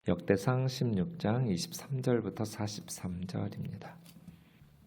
역대상 16장 23절부터 43절입니다.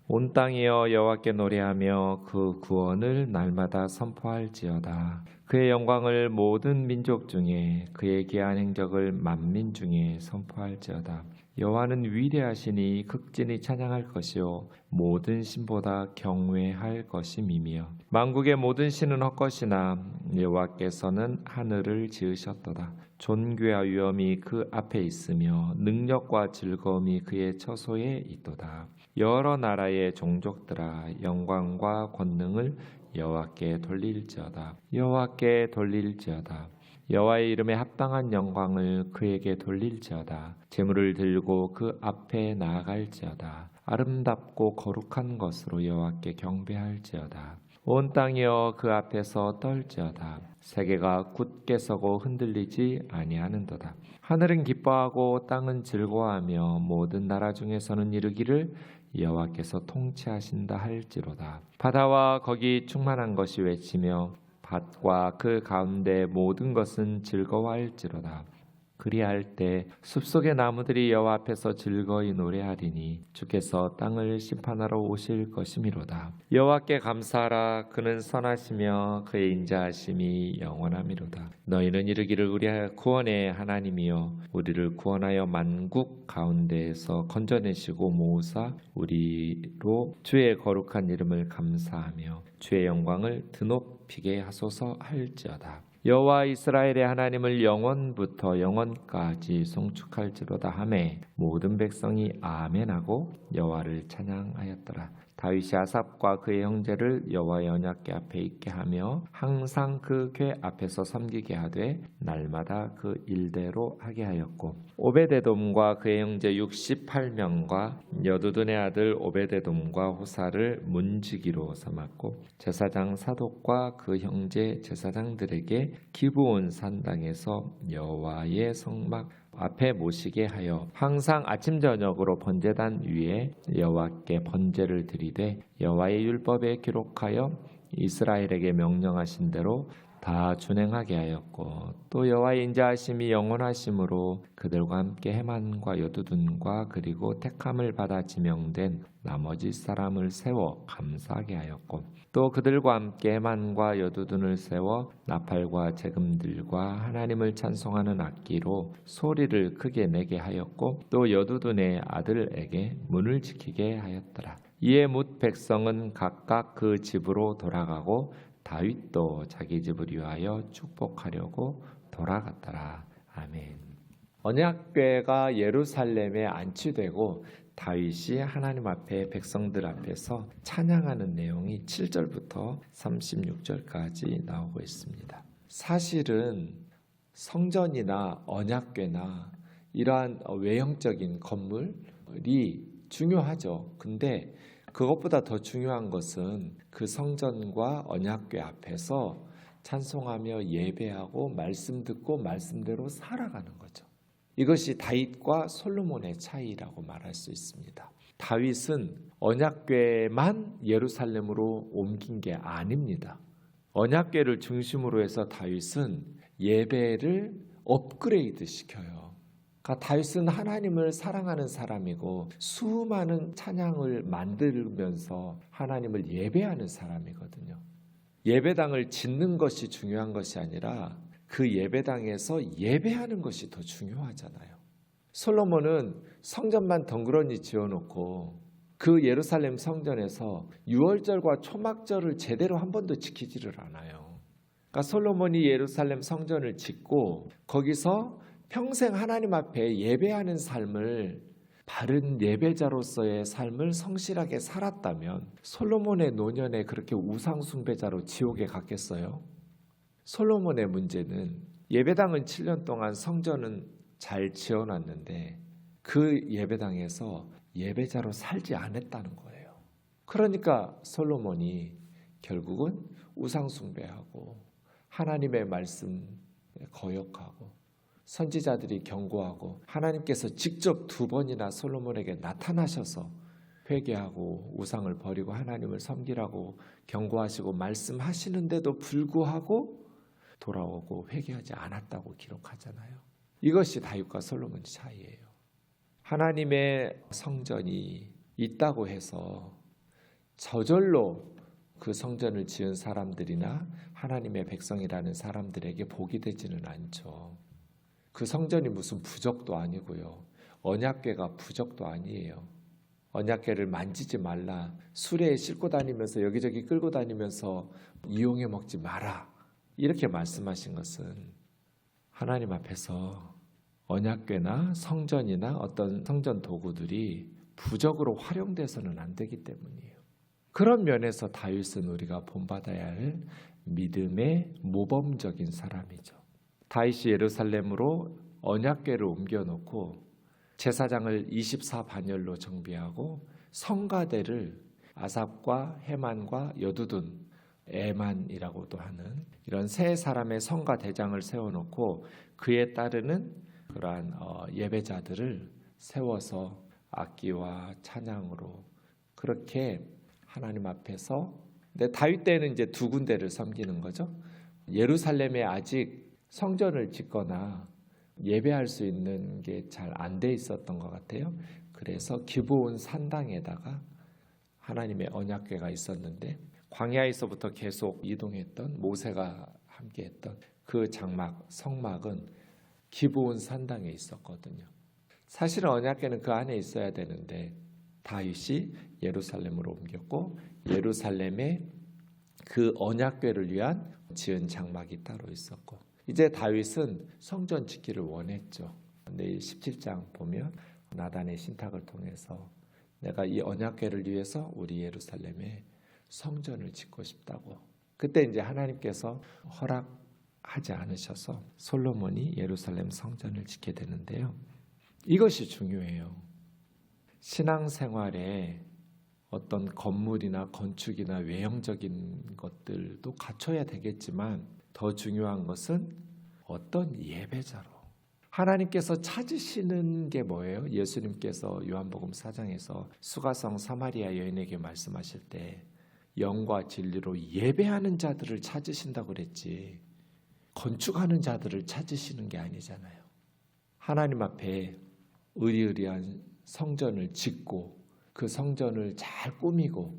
온 땅이여 여호와께 노래하며 그 구원을 날마다 선포할지어다. 그의 영광을 모든 민족 중에 그의 기한 행적을 만민 중에 선포할지어다. 여호와는 위대하시니 극진히 찬양할 것이요 모든 신보다 경외할 것임이며 만국의 모든 신은 헛것이나 여호와께서는 하늘을 지으셨도다. 존귀와 위엄이 그 앞에 있으며 능력과 즐거움이 그의 처소에 있도다. 여러 나라의 종족들아 영광과 권능을 여호와께 돌릴지어다. 여호와께 돌릴지어다. 여호와의 이름에 합당한 영광을 그에게 돌릴지어다. 제물을 들고 그 앞에 나아갈지어다. 아름답고 거룩한 것으로 여호와께 경배할지어다. 온 땅이여 그 앞에서 떨지어다. 세계가 굳게 서고 흔들리지 아니하는도다. 하늘은 기뻐하고 땅은 즐거워하며 모든 나라 중에서는 이르기를 여호와께서 통치하신다 할지로다. 바다와 거기 충만한 것이 외치며 밭과 그 가운데 모든 것은 즐거워할지로다. 그리할 때 숲속의 나무들이 여호와 앞에서 즐거이 노래하리니 주께서 땅을 심판하러 오실 것이미로다. 여호와께 감사하라. 그는 선하시며 그의 인자하심이 영원하미로다. 너희는 이르기를 우리 구원의 하나님이여 우리를 구원하여 만국 가운데에서 건져내시고 모으사 우리로 주의 거룩한 이름을 감사하며 주의 영광을 드높이게 하소서 할지어다. 여호와 이스라엘의 하나님을 영원부터 영원까지 송축할지로다 하매 모든 백성이 아멘하고 여호와를 찬양하였더라. 다윗이 아삽과 그의 형제를 여호와의 언약궤 앞에 있게 하며 항상 그 궤 앞에서 섬기게 하되 날마다 그 일대로 하게 하였고 오베데돔과 그의 형제 68명과 여두둔의 아들 오베데돔과 호사를 문지기로 삼았고 제사장 사독과 그 형제 제사장들에게 기브온 산당에서 여호와의 성막 앞에 모시게 하여 항상 아침 저녁으로 번제단 위에 여호와께 번제를 드리되 여호와의 율법에 기록하여 이스라엘에게 명령하신 대로 다 준행하게 하였고 또 여호와의 인자하심이 영원하심으로 그들과 함께 헤만과 여두둔과 그리고 택함을 받아 지명된 나머지 사람을 세워 감사하게 하였고 또 그들과 함께 헤만과 여두둔을 세워 나팔과 재금들과 하나님을 찬송하는 악기로 소리를 크게 내게 하였고 또 여두둔의 아들에게 문을 지키게 하였더라. 이에 뭇 백성은 각각 그 집으로 돌아가고 다윗도 자기 집을 위하여 축복하려고 돌아갔더라. 아멘. 언약궤가 예루살렘에 안치되고 다윗이 하나님 앞에 백성들 앞에서 찬양하는 내용이 7절부터 36절까지 나오고 있습니다. 사실은 성전이나 언약궤나 이러한 외형적인 건물이 중요하죠. 근데 그것보다 더 중요한 것은 그 성전과 언약궤 앞에서 찬송하며 예배하고 말씀 듣고 말씀대로 살아가는 거죠. 이것이 다윗과 솔로몬의 차이라고 말할 수 있습니다. 다윗은 언약궤만 예루살렘으로 옮긴 게 아닙니다. 언약궤를 중심으로 해서 다윗은 예배를 업그레이드 시켜요. 그러니까 다윗은 하나님을 사랑하는 사람이고 수많은 찬양을 만들면서 하나님을 예배하는 사람이거든요. 예배당을 짓는 것이 중요한 것이 아니라 그 예배당에서 예배하는 것이 더 중요하잖아요. 솔로몬은 성전만 덩그러니 지어놓고 그 예루살렘 성전에서 유월절과 초막절을 제대로 한 번도 지키지를 않아요. 그러니까 솔로몬이 예루살렘 성전을 짓고 거기서 평생 하나님 앞에 예배하는 삶을 바른 예배자로서의 삶을 성실하게 살았다면 솔로몬의 노년에 그렇게 우상 숭배자로 지옥에 갔겠어요? 솔로몬의 문제는 예배당은 7년 동안 성전은 잘 지어놨는데 그 예배당에서 예배자로 살지 않았다는 거예요. 그러니까 솔로몬이 결국은 우상 숭배하고 하나님의 말씀 거역하고 선지자들이 경고하고 하나님께서 직접 2번이나 솔로몬에게 나타나셔서 회개하고 우상을 버리고 하나님을 섬기라고 경고하시고 말씀하시는데도 불구하고 돌아오고 회개하지 않았다고 기록하잖아요. 이것이 다윗과 솔로몬의 차이예요. 하나님의 성전이 있다고 해서 저절로 그 성전을 지은 사람들이나 하나님의 백성이라는 사람들에게 복이 되지는 않죠. 그 성전이 무슨 부적도 아니고요. 언약궤가 부적도 아니에요. 언약궤를 만지지 말라. 수레에 싣고 다니면서 여기저기 끌고 다니면서 이용해 먹지 마라. 이렇게 말씀하신 것은 하나님 앞에서 언약궤나 성전이나 어떤 성전 도구들이 부적으로 활용돼서는 안 되기 때문이에요. 그런 면에서 다윗은 우리가 본받아야 할 믿음의 모범적인 사람이죠. 다윗이 예루살렘으로 언약궤를 옮겨놓고 제사장을 24반열로 정비하고 성가대를 아삽과 헤만과 여두둔, 에만이라고도 하는 이런 세 사람의 성가대장을 세워놓고 그에 따르는 그러한 예배자들을 세워서 악기와 찬양으로 그렇게 하나님 앞에서, 근데 다윗 때는 이제 두 군데를 섬기는 거죠. 예루살렘에 아직 성전을 짓거나 예배할 수 있는 게 잘 안 돼 있었던 것 같아요. 그래서 기브온 산당에다가 하나님의 언약궤가 있었는데 광야에서부터 계속 이동했던 모세가 함께했던 그 장막, 성막은 기브온 산당에 있었거든요. 사실은 언약궤는 그 안에 있어야 되는데 다윗이 예루살렘으로 옮겼고 예루살렘에 그 언약궤를 위한 지은 장막이 따로 있었고 이제 다윗은 성전 짓기를 원했죠. 내일 17장 보면 나단의 신탁을 통해서 내가 이 언약궤를 위해서 우리 예루살렘에 성전을 짓고 싶다고. 그때 이제 하나님께서 허락하지 않으셔서 솔로몬이 예루살렘 성전을 짓게 되는데요. 이것이 중요해요. 신앙생활에 어떤 건물이나 건축이나 외형적인 것들도 갖춰야 되겠지만 더 중요한 것은 어떤 예배자로 하나님께서 찾으시는 게 뭐예요? 예수님께서 요한복음 4장에서 수가성 사마리아 여인에게 말씀하실 때 영과 진리로 예배하는 자들을 찾으신다고 그랬지 건축하는 자들을 찾으시는 게 아니잖아요. 하나님 앞에 의리의리한 성전을 짓고 그 성전을 잘 꾸미고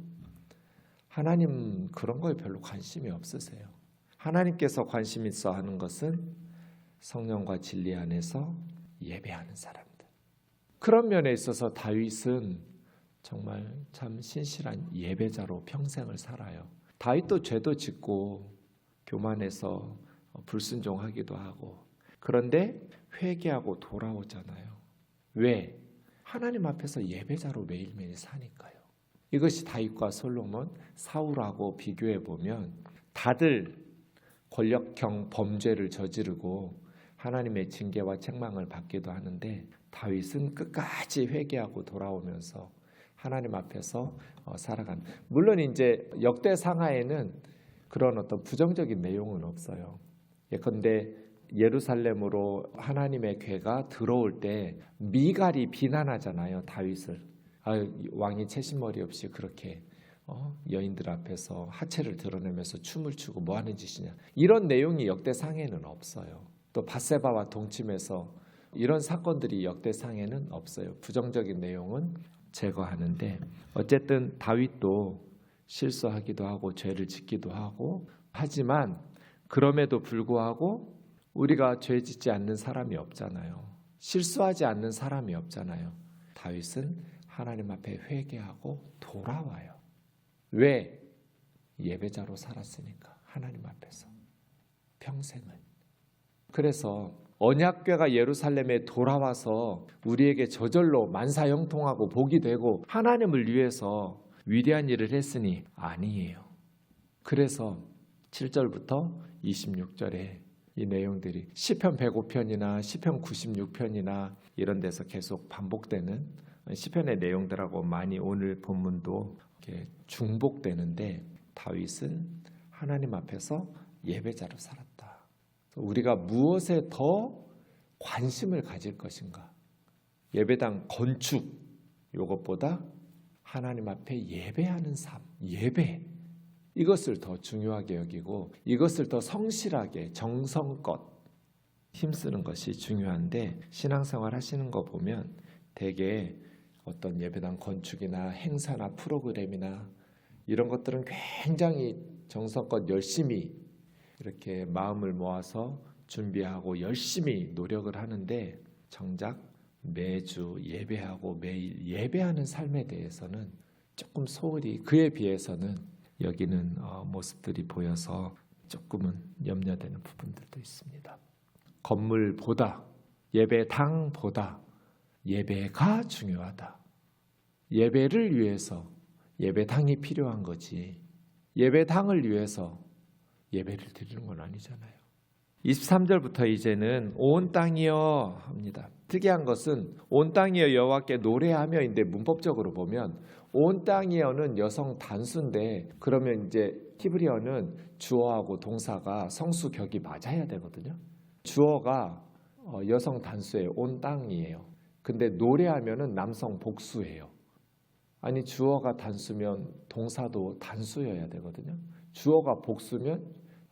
하나님 그런 거에 별로 관심이 없으세요. 하나님께서 관심 있어 하는 것은 성령과 진리 안에서 예배하는 사람들. 그런 면에 있어서 다윗은 정말 참 신실한 예배자로 평생을 살아요. 다윗도 죄도 짓고 교만해서 불순종하기도 하고 그런데 회개하고 돌아오잖아요. 왜? 하나님 앞에서 예배자로 매일매일 사니까요. 이것이 다윗과 솔로몬, 사울하고 비교해 보면 다들 권력형 범죄를 저지르고 하나님의 징계와 책망을 받기도 하는데 다윗은 끝까지 회개하고 돌아오면서 하나님 앞에서 살아간. 물론 이제 역대상하에는 그런 어떤 부정적인 내용은 없어요. 예컨대 예루살렘으로 하나님의 궤가 들어올 때 미갈이 비난하잖아요. 다윗을. 왕이 채신머리 없이 그렇게 여인들 앞에서 하체를 드러내면서 춤을 추고 뭐 하는 짓이냐. 이런 내용이 역대상에는 없어요. 또 밧세바와 동침해서 이런 사건들이 역대상에는 없어요. 부정적인 내용은 제거하는데 어쨌든 다윗도 실수하기도 하고 죄를 짓기도 하고 하지만 그럼에도 불구하고 우리가 죄 짓지 않는 사람이 없잖아요. 실수하지 않는 사람이 없잖아요. 다윗은 하나님 앞에 회개하고 돌아와요. 왜? 예배자로 살았으니까 하나님 앞에서 평생을. 그래서 언약궤가 예루살렘에 돌아와서 우리에게 저절로 만사형통하고 복이 되고 하나님을 위해서 위대한 일을 했으니 아니에요. 그래서 7절부터 26절에 이 내용들이 시편 105편이나 시편 96편이나 이런 데서 계속 반복되는 시편의 내용들하고 많이 오늘 본문도 이렇게 중복되는데 다윗은 하나님 앞에서 예배자로 살았다. 우리가 무엇에 더 관심을 가질 것인가? 예배당 건축 이것보다 하나님 앞에 예배하는 삶, 예배 이것을 더 중요하게 여기고 이것을 더 성실하게 정성껏 힘쓰는 것이 중요한데 신앙생활 하시는 거 보면 되게 어떤 예배당 건축이나 행사나 프로그램이나 이런 것들은 굉장히 정성껏 열심히 이렇게 마음을 모아서 준비하고 열심히 노력을 하는데 정작 매주 예배하고 매일 예배하는 삶에 대해서는 조금 소홀히 그에 비해서는 여기는 모습들이 보여서 조금은 염려되는 부분들도 있습니다. 건물보다 예배당보다 예배가 중요하다. 예배를 위해서 예배당이 필요한 거지 예배당을 위해서 예배를 드리는 건 아니잖아요. 23절부터 이제는 온 땅이여 합니다. 특이한 것은 온 땅이여 여호와께 노래하며인데 문법적으로 보면 온 땅이여는 여성 단수인데 그러면 이제 히브리어는 주어하고 동사가 성수 격이 맞아야 되거든요. 주어가 여성 단수예요. 온 땅이에요. 근데 노래하면은 남성 복수예요. 아니 주어가 단수면 동사도 단수여야 되거든요. 주어가 복수면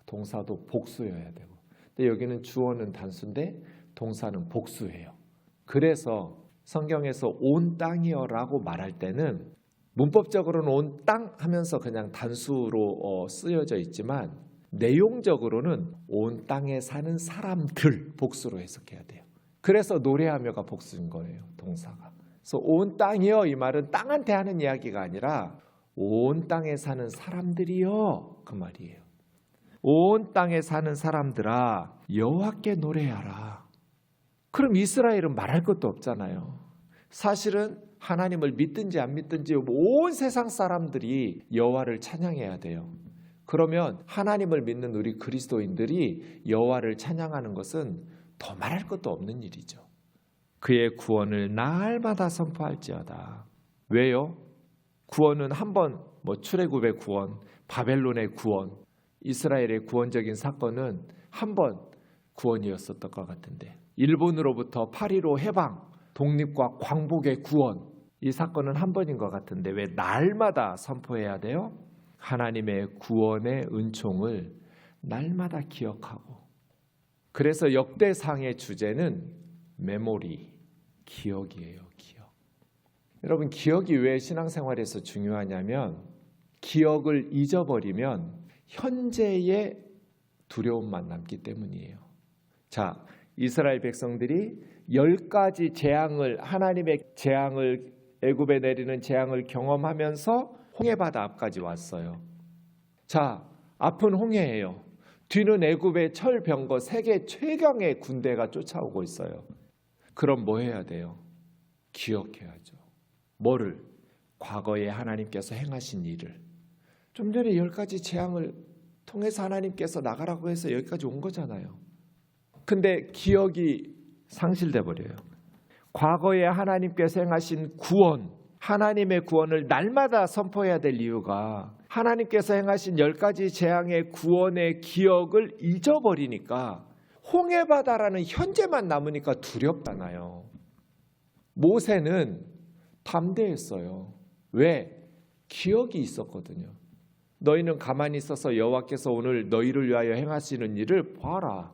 동사도 복수여야 되고. 근데 여기는 주어는 단수인데 동사는 복수예요. 그래서 성경에서 온 땅이여라고 말할 때는 문법적으로는 온 땅 하면서 그냥 단수로 쓰여져 있지만 내용적으로는 온 땅에 사는 사람들 복수로 해석해야 돼요. 그래서 노래하며가 복수인 거예요. 동사가. 그래서 온 땅이여 이 말은 땅한테 하는 이야기가 아니라 온 땅에 사는 사람들이여 그 말이에요. 온 땅에 사는 사람들아 여호와께 노래하라. 그럼 이스라엘은 말할 것도 없잖아요. 사실은 하나님을 믿든지 안 믿든지 온 세상 사람들이 여호와를 찬양해야 돼요. 그러면 하나님을 믿는 우리 그리스도인들이 여호와를 찬양하는 것은 더 말할 것도 없는 일이죠. 그의 구원을 날마다 선포할지어다. 왜요? 구원은 한번 출애굽의 구원, 바벨론의 구원, 이스라엘의 구원적인 사건은 한 번 구원이었었던 것 같은데 일본으로부터 8.15 해방, 독립과 광복의 구원 이 사건은 한 번인 것 같은데 왜 날마다 선포해야 돼요? 하나님의 구원의 은총을 날마다 기억하고 그래서 역대상의 주제는 메모리, 기억이에요. 기억. 여러분 기억이 왜 신앙생활에서 중요하냐면 기억을 잊어버리면 현재의 두려움만 남기 때문이에요. 자, 이스라엘 백성들이 10가지 재앙을 하나님의 재앙을 애굽에 내리는 재앙을 경험하면서 홍해바다 앞까지 왔어요. 자, 앞은 홍해예요. 뒤는 애굽의 철병거 세계 최강의 군대가 쫓아오고 있어요. 그럼 뭐 해야 돼요? 기억해야죠. 뭐를? 과거에 하나님께서 행하신 일을. 좀 전에 10가지 재앙을 통해서 하나님께서 나가라고 해서 여기까지 온 거잖아요. 근데 기억이 상실돼 버려요. 과거에 하나님께서 행하신 구원, 하나님의 구원을 날마다 선포해야 될 이유가 하나님께서 행하신 10가지 재앙의 구원의 기억을 잊어버리니까 홍해바다라는 현재만 남으니까 두렵잖아요. 모세는 담대했어요. 왜? 기억이 있었거든요. 너희는 가만히 있어서 여호와께서 오늘 너희를 위하여 행하시는 일을 봐라.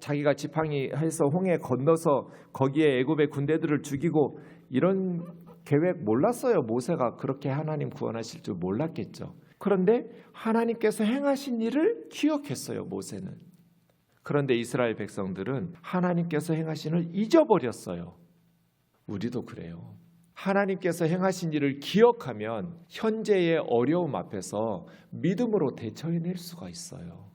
자기가 지팡이 해서 홍해 건너서 거기에 애굽의 군대들을 죽이고 이런 계획 몰랐어요. 모세가 그렇게 하나님 구원하실 줄 몰랐겠죠. 그런데 하나님께서 행하신 일을 기억했어요. 모세는. 그런데 이스라엘 백성들은 하나님께서 행하신 일을 잊어버렸어요. 우리도 그래요. 하나님께서 행하신 일을 기억하면 현재의 어려움 앞에서 믿음으로 대처해낼 수가 있어요.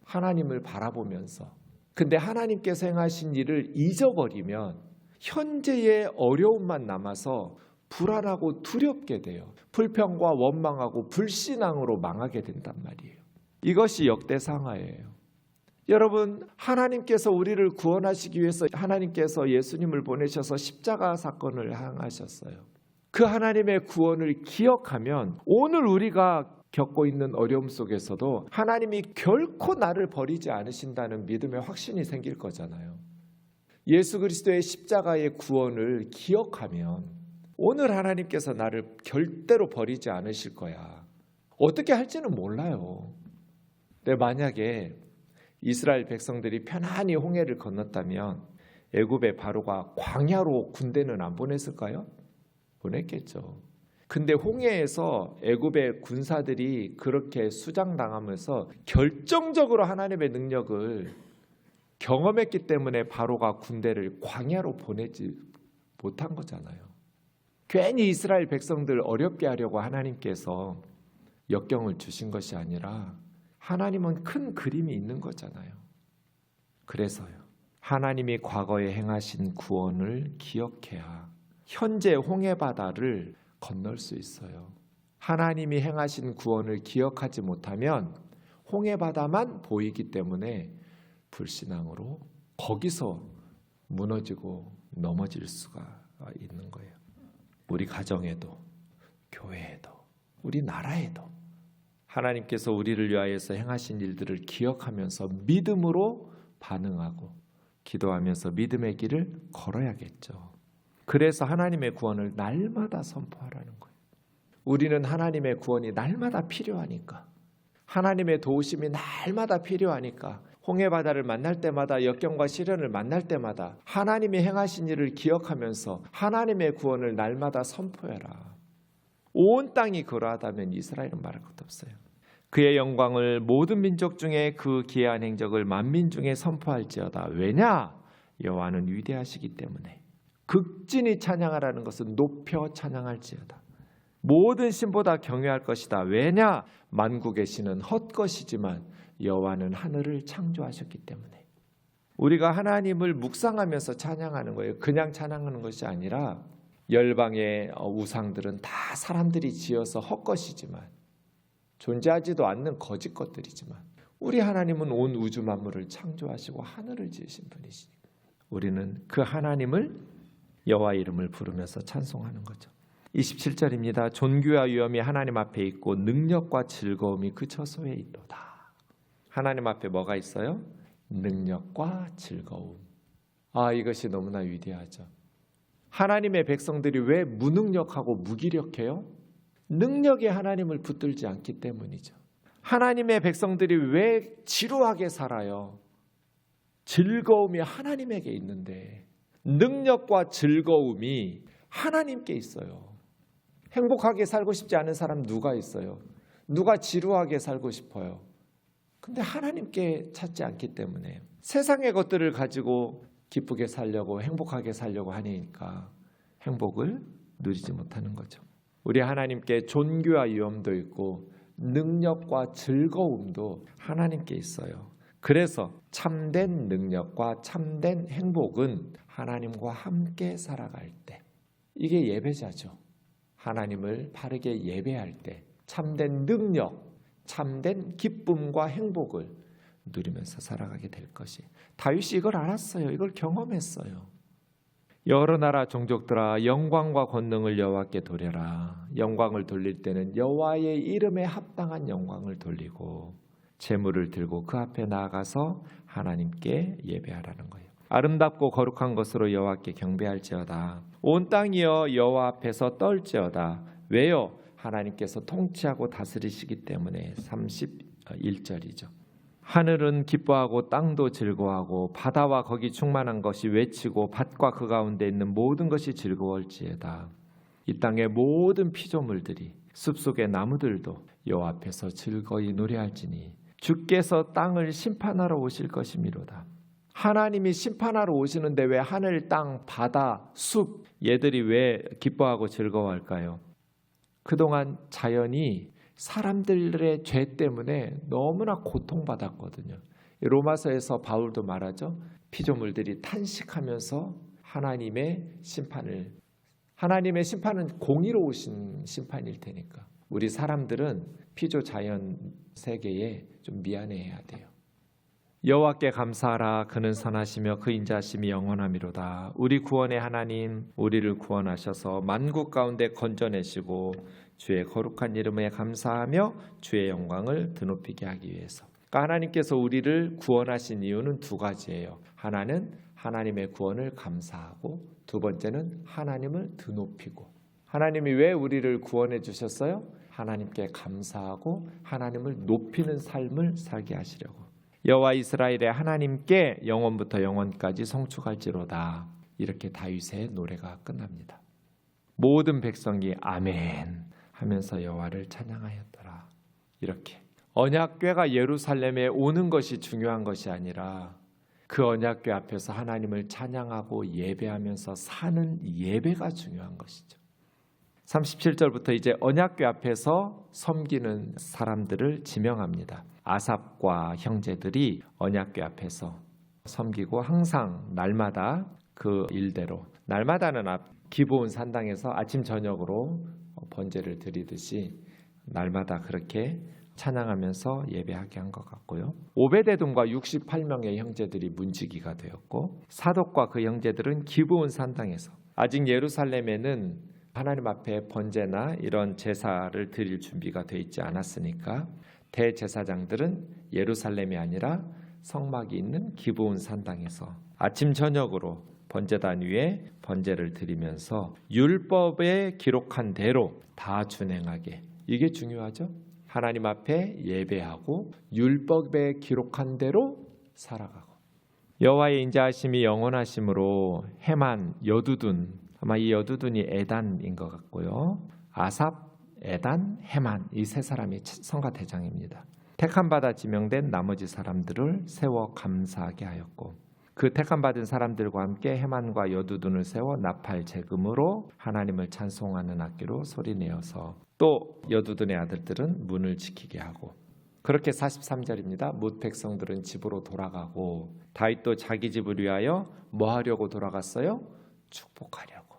하나님을 바라보면서. 근데 하나님께서 행하신 일을 잊어버리면 현재의 어려움만 남아서 불안하고 두렵게 돼요. 불평과 원망하고 불신앙으로 망하게 된단 말이에요. 이것이 역대상하예요. 여러분, 하나님께서 우리를 구원하시기 위해서 하나님께서 예수님을 보내셔서 십자가 사건을 행하셨어요. 그 하나님의 구원을 기억하면 오늘 우리가 겪고 있는 어려움 속에서도 하나님이 결코 나를 버리지 않으신다는 믿음의 확신이 생길 거잖아요. 예수 그리스도의 십자가의 구원을 기억하면 오늘 하나님께서 나를 절대로 버리지 않으실 거야. 어떻게 할지는 몰라요. 근데 만약에 이스라엘 백성들이 편안히 홍해를 건넜다면 애굽의 바로가 광야로 군대는 안 보냈을까요? 보냈겠죠. 근데 홍해에서 애굽의 군사들이 그렇게 수장당하면서 결정적으로 하나님의 능력을 경험했기 때문에 바로가 군대를 광야로 보내지 못한 거잖아요. 괜히 이스라엘 백성들 어렵게 하려고 하나님께서 역경을 주신 것이 아니라 하나님은 큰 그림이 있는 거잖아요. 그래서요, 하나님이 과거에 행하신 구원을 기억해야 현재 홍해바다를 건널 수 있어요. 하나님이 행하신 구원을 기억하지 못하면 홍해바다만 보이기 때문에 불신앙으로 거기서 무너지고 넘어질 수가 있는 거예요. 우리 가정에도, 교회에도, 우리 나라에도 하나님께서 우리를 위하여서 행하신 일들을 기억하면서 믿음으로 반응하고 기도하면서 믿음의 길을 걸어야겠죠. 그래서 하나님의 구원을 날마다 선포하라는 거예요. 우리는 하나님의 구원이 날마다 필요하니까, 하나님의 도우심이 날마다 필요하니까 홍해바다를 만날 때마다, 역경과 시련을 만날 때마다 하나님이 행하신 일을 기억하면서 하나님의 구원을 날마다 선포해라. 온 땅이 그러하다면 이스라엘은 말할 것도 없어요. 그의 영광을 모든 민족 중에 그 기이한 행적을 만민 중에 선포할지어다. 왜냐? 여호와는 위대하시기 때문에. 극진히 찬양하라는 것은 높여 찬양할지어다. 모든 신보다 경외할 것이다. 왜냐? 만국의 신은 헛것이지만 여호와는 하늘을 창조하셨기 때문에. 우리가 하나님을 묵상하면서 찬양하는 거예요. 그냥 찬양하는 것이 아니라 열방의 우상들은 다 사람들이 지어서 헛것이지만, 존재하지도 않는 거짓 것들이지만, 우리 하나님은 온 우주 만물을 창조하시고 하늘을 지으신 분이시니까 우리는 그 하나님을, 여호와 이름을 부르면서 찬송하는 거죠. 27절입니다. 존귀와 위엄이 하나님 앞에 있고 능력과 즐거움이 그 처소에 있도다. 하나님 앞에 뭐가 있어요? 능력과 즐거움. 이것이 너무나 위대하죠. 하나님의 백성들이 왜 무능력하고 무기력해요? 능력이 하나님을 붙들지 않기 때문이죠. 하나님의 백성들이 왜 지루하게 살아요? 즐거움이 하나님에게 있는데, 능력과 즐거움이 하나님께 있어요. 행복하게 살고 싶지 않은 사람 누가 있어요? 누가 지루하게 살고 싶어요? 근데 하나님께 찾지 않기 때문에 세상의 것들을 가지고 기쁘게 살려고, 행복하게 살려고 하니까 행복을 누리지 못하는 거죠. 우리 하나님께 존귀와 위엄도 있고 능력과 즐거움도 하나님께 있어요. 그래서 참된 능력과 참된 행복은 하나님과 함께 살아갈 때, 이게 예배자죠. 하나님을 바르게 예배할 때 참된 능력, 참된 기쁨과 행복을 누리면서 살아가게 될 것이. 다윗이 이걸 알았어요. 이걸 경험했어요. 여러 나라 종족들아 영광과 권능을 여호와께 돌려라. 영광을 돌릴 때는 여호와의 이름에 합당한 영광을 돌리고 제물을 들고 그 앞에 나아가서 하나님께 예배하라는 거예요. 아름답고 거룩한 것으로 여호와께 경배할지어다. 온 땅이여 여호와 앞에서 떨지어다. 왜요? 하나님께서 통치하고 다스리시기 때문에. 31절이죠. 하늘은 기뻐하고 땅도 즐거워하고 바다와 거기 충만한 것이 외치고 밭과 그 가운데 있는 모든 것이 즐거워할지어다. 이 땅의 모든 피조물들이 숲속의 나무들도 여호와 앞에서 즐거이 노래할지니 주께서 땅을 심판하러 오실 것이미로다. 하나님이 심판하러 오시는데 왜 하늘, 땅, 바다, 숲 얘들이 왜 기뻐하고 즐거워할까요? 그동안 자연이 사람들의 죄 때문에 너무나 고통받았거든요. 로마서에서 바울도 말하죠. 피조물들이 탄식하면서 하나님의 심판은 공의로우신 심판일 테니까 우리 사람들은 피조 자연 세계에 좀 미안해해야 돼요. 여호와께 감사하라. 그는 선하시며 그 인자하심이 영원하미로다. 우리 구원의 하나님, 우리를 구원하셔서 만국 가운데 건져내시고 주의 거룩한 이름에 감사하며 주의 영광을 드높이게 하기 위해서. 그러니까 하나님께서 우리를 구원하신 이유는 두 가지예요. 하나는 하나님의 구원을 감사하고, 두 번째는 하나님을 드높이고. 하나님이 왜 우리를 구원해 주셨어요? 하나님께 감사하고 하나님을 높이는 삶을 살게 하시려고. 여호와 이스라엘의 하나님께 영원부터 영원까지 송축할지로다. 이렇게 다윗의 노래가 끝납니다. 모든 백성이 아멘 하면서 여호와를 찬양하였더라. 이렇게 언약궤가 예루살렘에 오는 것이 중요한 것이 아니라 그 언약궤 앞에서 하나님을 찬양하고 예배하면서 사는 예배가 중요한 것이죠. 37절부터 이제 언약궤 앞에서 섬기는 사람들을 지명합니다. 아삽과 형제들이 언약궤 앞에서 섬기고 항상 날마다 그 일대로, 날마다는 기브온 산당에서 아침 저녁으로 번제를 드리듯이 날마다 그렇게 찬양하면서 예배하게 한 것 같고요. 오베데돔과 68명의 형제들이 문지기가 되었고, 사독과 그 형제들은 기브온 산당에서, 아직 예루살렘에는 하나님 앞에 번제나 이런 제사를 드릴 준비가 돼 있지 않았으니까 대제사장들은 예루살렘이 아니라 성막이 있는 기브온 산당에서 아침 저녁으로 번제단 위에 번제를 드리면서 율법에 기록한 대로 다 준행하게, 이게 중요하죠. 하나님 앞에 예배하고 율법에 기록한 대로 살아가고, 여호와의 인자하심이 영원하심으로 헤만, 여두둔, 아마 이 여두둔이 에단인 것 같고요. 아삽, 에단, 헤만, 이 세 사람이 성가 대장입니다. 택함받아 지명된 나머지 사람들을 세워 감사하게 하였고, 그 택함받은 사람들과 함께 헤만과 여두둔을 세워 나팔 제금으로 하나님을 찬송하는 악기로 소리내어서 또 여두둔의 아들들은 문을 지키게 하고, 그렇게 43절입니다. 뭇 백성들은 집으로 돌아가고, 다윗도 자기 집을 위하여 뭐 하려고 돌아갔어요? 축복하려고.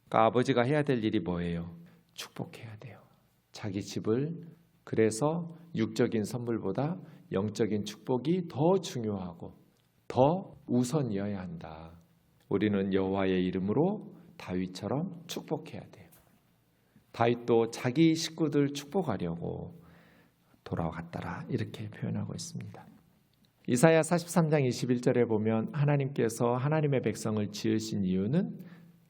그러니까 아버지가 해야 될 일이 뭐예요? 축복해야 돼요. 자기 집을. 그래서 육적인 선물보다 영적인 축복이 더 중요하고 더 우선이어야 한다. 우리는 여호와의 이름으로 다윗처럼 축복해야 돼요. 다윗도 자기 식구들 축복하려고 돌아갔더라, 이렇게 표현하고 있습니다. 이사야 43장 21절에 보면 하나님께서 하나님의 백성을 지으신 이유는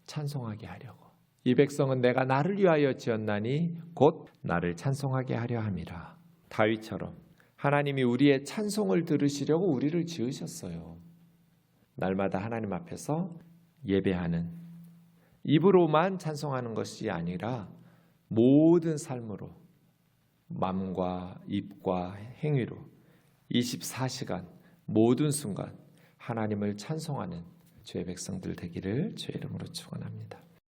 찬송하게 하려고. 이 백성은 내가 나를 위하여 지었나니 곧 나를 찬송하게 하려 함이라. 다윗처럼 하나님이 우리의 찬송을 들으시려고 우리를 지으셨어요. 날마다 하나님 앞에서 예배하는, 입으로만 찬송하는 것이 아니라 모든 삶으로, 마음과 입과 행위로 24시간 모든 순간 하나님을 찬송하는 주의 백성들 되기를 주의 이름으로 축원합니다.